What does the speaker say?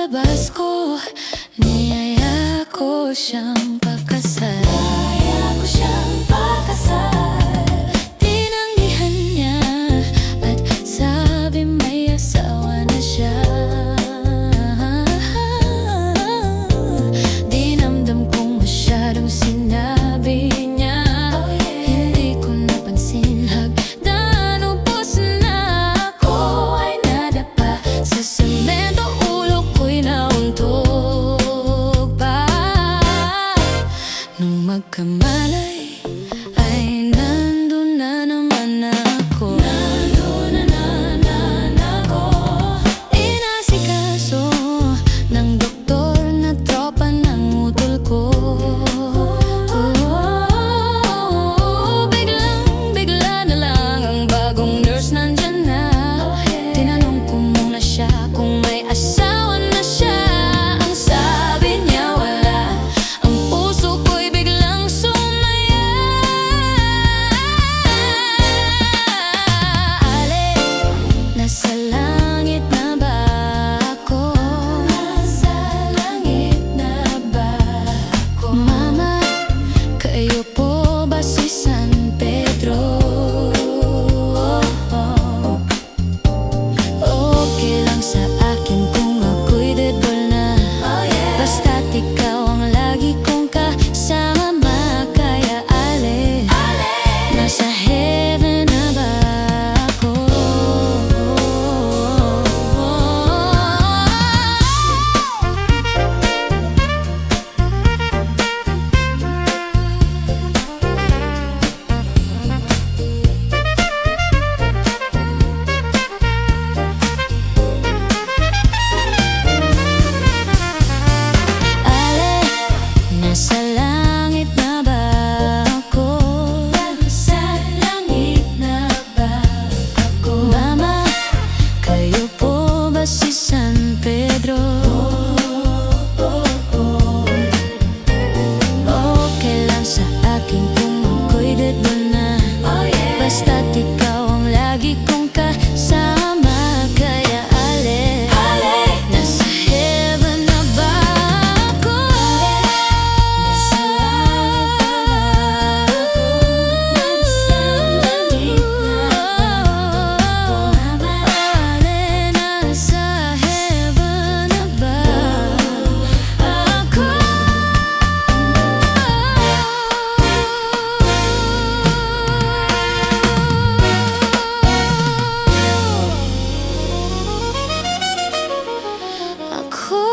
paglabas ko, niyaya ko siyang pakasal. Tinanggihan niya at sabi may asawa na siya. Dinamdam kong masyadong sinabi niya. Hindi ko napansin, hagdan ubos na ako ay nadapa sa semento. Ulo ko'y nauntog pa. Nung magkamalay ay nandun na naman ako. Inasikaso ng doktor na tropa ng utol ko. Biglang-bigla na lang ang bagong nurse nandyan na. Tinanong ko muna siya kung may asawa na siya. Ang sabi niya wala. Ang puso ko'y biglang sumaya. Ale, nasa langit na ba ako? Nasa langit na ba ako? Mama, kayo po ba si San Pedro? Okay lang sa akin kung ako'y deadball na. Basta't ikaw ang lagi kong kasama. Kaya ale, nasa heaven na ba ako? Ale, nasa langit na ba ako? Nasa langit na ba ako? Mama, kayo po ba si San Pedro? Okay lang sa akin kung ako'y deadball na. Basta't ikaw ang lagi kong kasama. Kaya ale, nasa heaven na ba ako? Nasa langit na ba ako? Ale, nasa heaven na ba ako? Ako